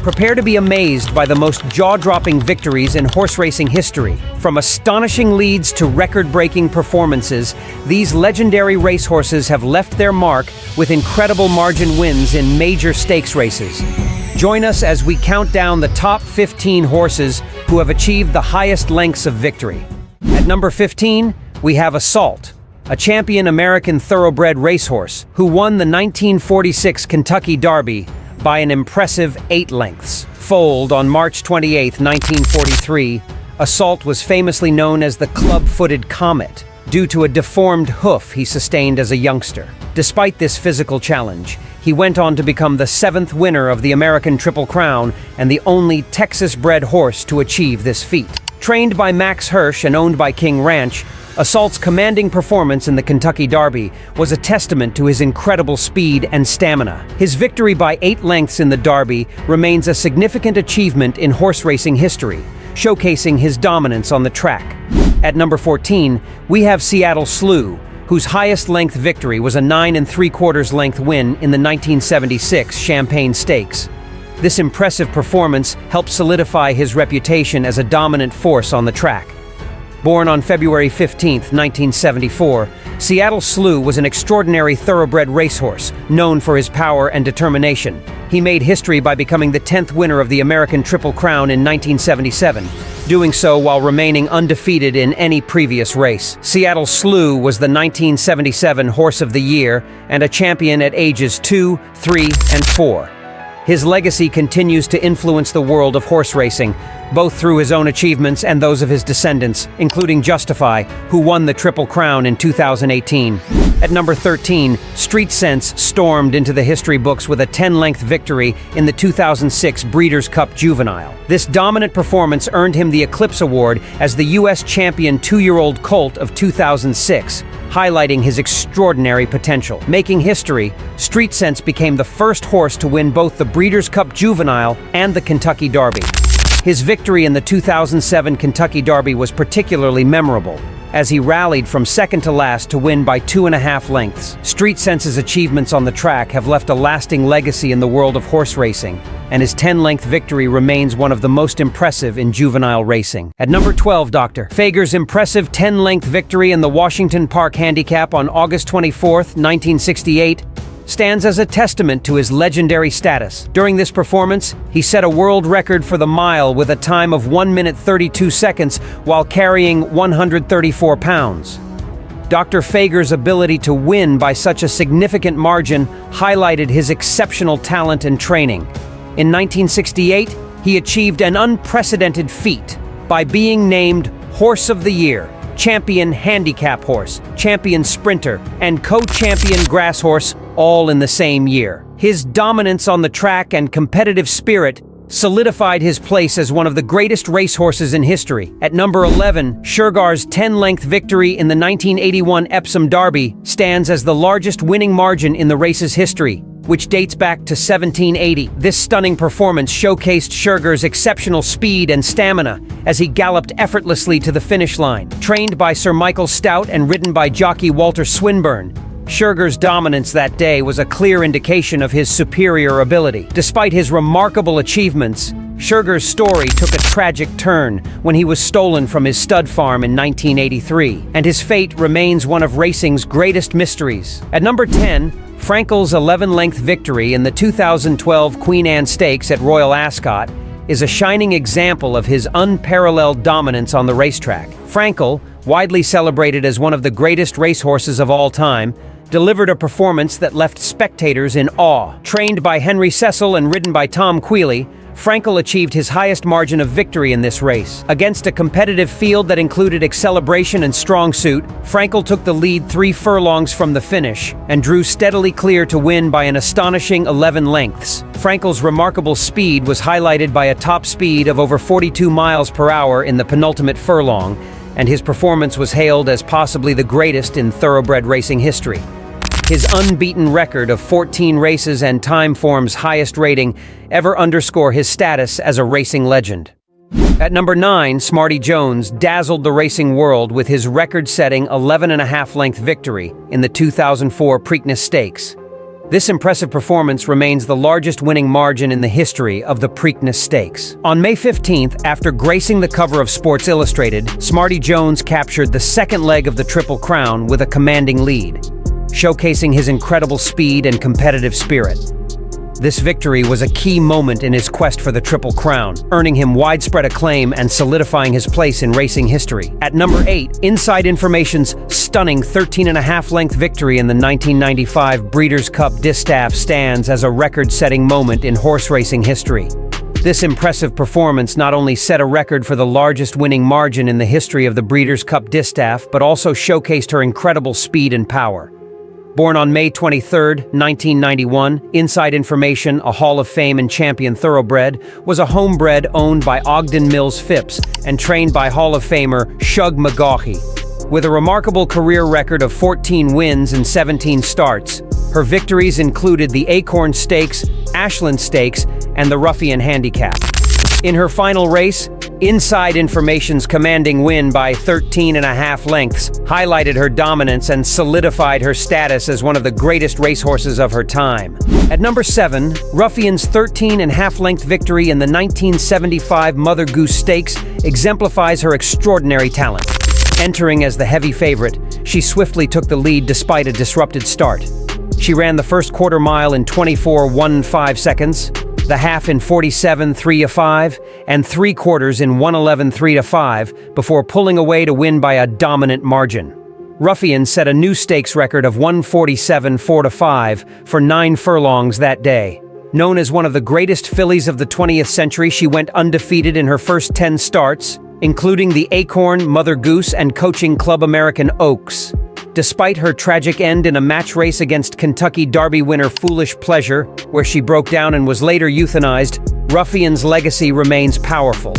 Prepare to be amazed by the most jaw-dropping victories in horse racing history. From astonishing leads to record-breaking performances, these legendary racehorses have left their mark with incredible margin wins in major stakes races. Join us as we count down the top 15 horses who have achieved the highest lengths of victory. At number 15, we have Assault, a champion American thoroughbred racehorse who won the 1946 Kentucky Derby by an impressive 8 lengths. Foaled on March 28, 1943, Assault was famously known as the club-footed Comet due to a deformed hoof he sustained as a youngster. Despite this physical challenge, he went on to become the 7th winner of the American Triple Crown and the only Texas-bred horse to achieve this feat. Trained by Max Hirsch and owned by King Ranch, Assault's commanding performance in the Kentucky Derby was a testament to his incredible speed and stamina. His victory by 8 lengths in the Derby remains a significant achievement in horse racing history, showcasing his dominance on the track. At number 14, we have Seattle Slew, whose highest length victory was a 9 3/4 length win in the 1976 Champagne Stakes. This impressive performance helped solidify his reputation as a dominant force on the track. Born on February 15, 1974, Seattle Slew was an extraordinary thoroughbred racehorse, known for his power and determination. He made history by becoming the 10th winner of the American Triple Crown in 1977, doing so while remaining undefeated in any previous race. Seattle Slew was the 1977 Horse of the Year and a champion at ages 2, 3, and 4. His legacy continues to influence the world of horse racing, both through his own achievements and those of his descendants, including Justify, who won the Triple Crown in 2018. At number 13, Street Sense stormed into the history books with a 10-length victory in the 2006 Breeders' Cup Juvenile. This dominant performance earned him the Eclipse Award as the U.S. Champion 2-year-old colt of 2006, highlighting his extraordinary potential. Making history, Street Sense became the first horse to win both the Breeders' Cup Juvenile and the Kentucky Derby. His victory in the 2007 Kentucky Derby was particularly memorable, as he rallied from second to last to win by 2.5 lengths. Street Sense's achievements on the track have left a lasting legacy in the world of horse racing, and his 10-length victory remains one of the most impressive in juvenile racing. At number 12, Dr. Fager's impressive 10-length victory in the Washington Park Handicap on August 24, 1968, stands as a testament to his legendary status. During this performance, he set a world record for the mile with a time of 1 minute 32 seconds while carrying 134 pounds. Dr. Fager's ability to win by such a significant margin highlighted his exceptional talent and training. In 1968, he achieved an unprecedented feat by being named Horse of the Year, Champion Handicap Horse, Champion Sprinter, and Co-Champion Grass Horse, all in the same year. His dominance on the track and competitive spirit solidified his place as one of the greatest racehorses in history. At number 11, Shergar's 10-length victory in the 1981 Epsom Derby stands as the largest winning margin in the race's history, which dates back to 1780. This stunning performance showcased Shergar's exceptional speed and stamina as he galloped effortlessly to the finish line. Trained by Sir Michael Stout and ridden by jockey Walter Swinburne, Shergar's dominance that day was a clear indication of his superior ability. Despite his remarkable achievements, Shergar's story took a tragic turn when he was stolen from his stud farm in 1983, and his fate remains one of racing's greatest mysteries. At number 10, Frankel's 11-length victory in the 2012 Queen Anne Stakes at Royal Ascot is a shining example of his unparalleled dominance on the racetrack. Frankel, widely celebrated as one of the greatest racehorses of all time, delivered a performance that left spectators in awe. Trained by Henry Cecil and ridden by Tom Queally, Frankel achieved his highest margin of victory in this race. Against a competitive field that included acceleration and strong suit, Frankel took the lead 3 furlongs from the finish and drew steadily clear to win by an astonishing 11 lengths. Frankel's remarkable speed was highlighted by a top speed of over 42 miles per hour in the penultimate furlong, and his performance was hailed as possibly the greatest in thoroughbred racing history. His unbeaten record of 14 races and Timeform's highest rating ever underscore his status as a racing legend. At number 9, Smarty Jones dazzled the racing world with his record-setting 11.5-length victory in the 2004 Preakness Stakes. This impressive performance remains the largest winning margin in the history of the Preakness Stakes. On May 15th, after gracing the cover of Sports Illustrated, Smarty Jones captured the second leg of the Triple Crown with a commanding lead, showcasing his incredible speed and competitive spirit. This victory was a key moment in his quest for the Triple Crown, earning him widespread acclaim and solidifying his place in racing history. At number 8, Inside Information's stunning 13.5-length victory in the 1995 Breeders' Cup Distaff stands as a record-setting moment in horse racing history. This impressive performance not only set a record for the largest winning margin in the history of the Breeders' Cup Distaff, but also showcased her incredible speed and power. Born on May 23, 1991, Inside Information, a Hall of Fame and champion thoroughbred, was a homebred owned by Ogden Mills Phipps and trained by Hall of Famer Shug McGaughey. With a remarkable career record of 14 wins and 17 starts, her victories included the Acorn Stakes, Ashland Stakes, and the Ruffian Handicap. In her final race, Inside Information's commanding win by 13.5 lengths highlighted her dominance and solidified her status as one of the greatest racehorses of her time. At number 7, Ruffian's 13.5-length victory in the 1975 Mother Goose Stakes exemplifies her extraordinary talent. Entering as the heavy favorite, she swiftly took the lead despite a disrupted start. She ran the first quarter mile in 24.15 seconds, the half in 47.3/5, and 3/4 in 111.3/5 before pulling away to win by a dominant margin. Ruffian set a new stakes record of 147.4/5 for 9 furlongs that day. Known as one of the greatest fillies of the 20th century, she went undefeated in her first 10 starts, including the Acorn, Mother Goose, and Coaching Club American Oaks. Despite her tragic end in a match race against Kentucky Derby winner Foolish Pleasure, where she broke down and was later euthanized, Ruffian's legacy remains powerful.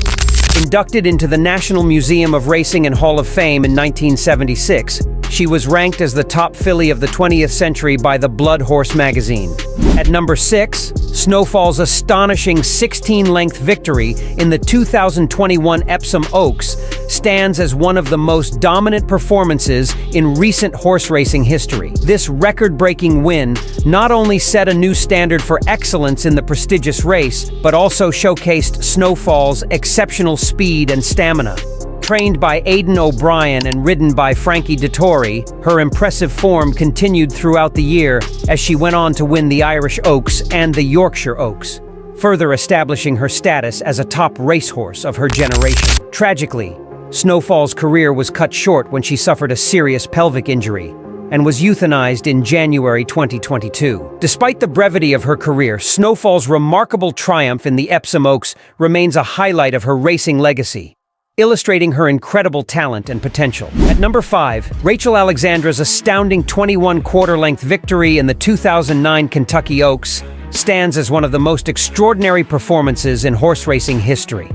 Inducted into the National Museum of Racing and Hall of Fame in 1976, she was ranked as the top filly of the 20th century by the Blood Horse magazine. At number 6, Snowfall's astonishing 16-length victory in the 2021 Epsom Oaks stands as one of the most dominant performances in recent horse racing history. This record-breaking win not only set a new standard for excellence in the prestigious race, but also showcased Snowfall's exceptional speed and stamina. Trained by Aidan O'Brien and ridden by Frankie Dettori, her impressive form continued throughout the year as she went on to win the Irish Oaks and the Yorkshire Oaks, further establishing her status as a top racehorse of her generation. Tragically, Snowfall's career was cut short when she suffered a serious pelvic injury and was euthanized in January 2022. Despite the brevity of her career, Snowfall's remarkable triumph in the Epsom Oaks remains a highlight of her racing legacy, illustrating her incredible talent and potential. At number 5, Rachel Alexandra's astounding 21-quarter-length victory in the 2009 Kentucky Oaks stands as one of the most extraordinary performances in horse racing history.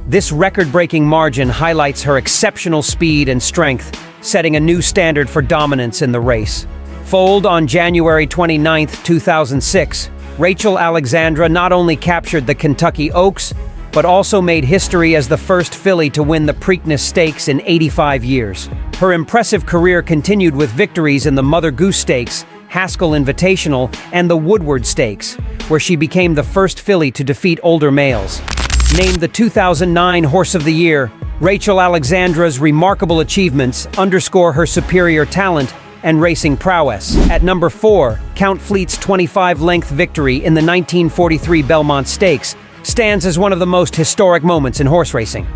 This record-breaking margin highlights her exceptional speed and strength, setting a new standard for dominance in the race. Foaled on January 29, 2006, Rachel Alexandra not only captured the Kentucky Oaks, but also made history as the first filly to win the Preakness Stakes in 85 years. Her impressive career continued with victories in the Mother Goose Stakes, Haskell Invitational, and the Woodward Stakes, where she became the first filly to defeat older males. Named the 2009 Horse of the Year, Rachel Alexandra's remarkable achievements underscore her superior talent and racing prowess. At number 4, Count Fleet's 25-length victory in the 1943 Belmont Stakes stands as one of the most historic moments in horse racing.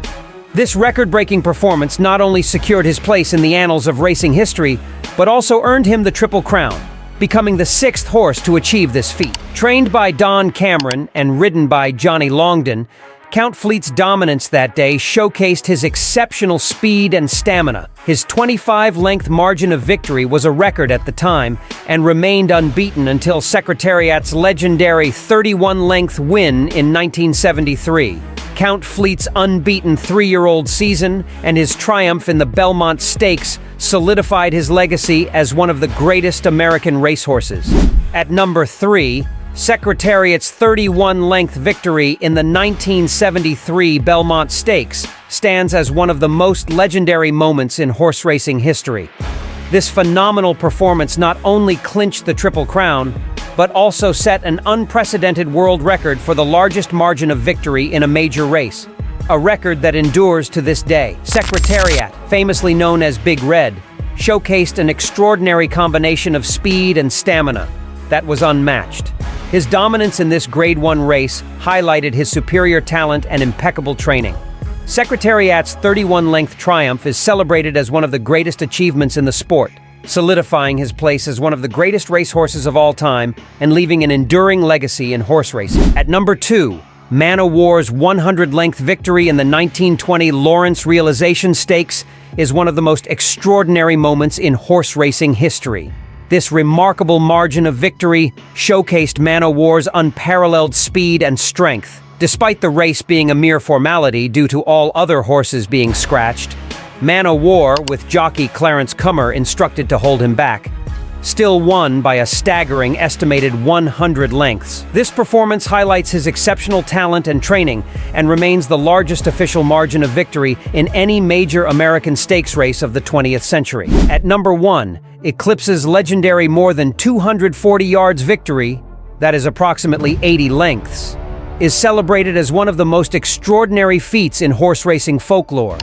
This record-breaking performance not only secured his place in the annals of racing history, but also earned him the Triple Crown, becoming the 6th horse to achieve this feat. Trained by Don Cameron and ridden by Johnny Longden, Count Fleet's dominance that day showcased his exceptional speed and stamina. His 25-length margin of victory was a record at the time and remained unbeaten until Secretariat's legendary 31-length win in 1973. Count Fleet's unbeaten 3-year-old season and his triumph in the Belmont Stakes solidified his legacy as one of the greatest American racehorses. At number 3, Secretariat's 31-length victory in the 1973 Belmont Stakes stands as one of the most legendary moments in horse racing history. This phenomenal performance not only clinched the Triple Crown, but also set an unprecedented world record for the largest margin of victory in a major race, a record that endures to this day. Secretariat, famously known as Big Red, showcased an extraordinary combination of speed and stamina that was unmatched. His dominance in this Grade 1 race highlighted his superior talent and impeccable training. Secretariat's 31-length triumph is celebrated as one of the greatest achievements in the sport, solidifying his place as one of the greatest racehorses of all time and leaving an enduring legacy in horse racing. At number 2, Man o' War's 100-length victory in the 1920 Lawrence Realization Stakes is one of the most extraordinary moments in horse racing history. This remarkable margin of victory showcased Man o' War's unparalleled speed and strength. Despite the race being a mere formality due to all other horses being scratched, Man o' War, with jockey Clarence Cummer instructed to hold him back, still won by a staggering estimated 100 lengths. This performance highlights his exceptional talent and training and remains the largest official margin of victory in any major American stakes race of the 20th century. At number 1, Eclipse's legendary more than 240 yards victory, that is approximately 80 lengths, is celebrated as one of the most extraordinary feats in horse racing folklore.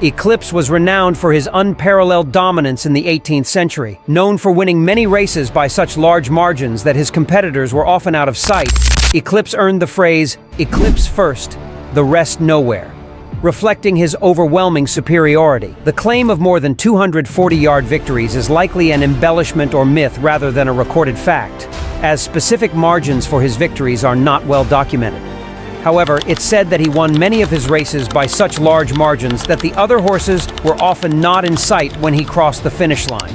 Eclipse was renowned for his unparalleled dominance in the 18th century. Known for winning many races by such large margins that his competitors were often out of sight, Eclipse earned the phrase, "Eclipse first, the rest nowhere," reflecting his overwhelming superiority. The claim of more than 240-yard victories is likely an embellishment or myth rather than a recorded fact, as specific margins for his victories are not well documented. However, it's said that he won many of his races by such large margins that the other horses were often not in sight when he crossed the finish line.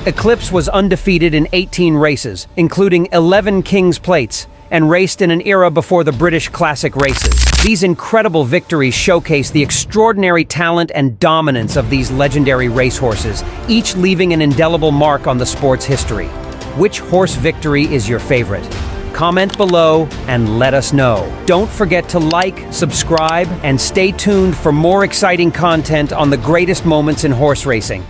Eclipse was undefeated in 18 races, including 11 King's Plates, and raced in an era before the British Classic races. These incredible victories showcase the extraordinary talent and dominance of these legendary racehorses, each leaving an indelible mark on the sport's history. Which horse victory is your favorite? Comment below and let us know. Don't forget to like, subscribe, and stay tuned for more exciting content on the greatest moments in horse racing.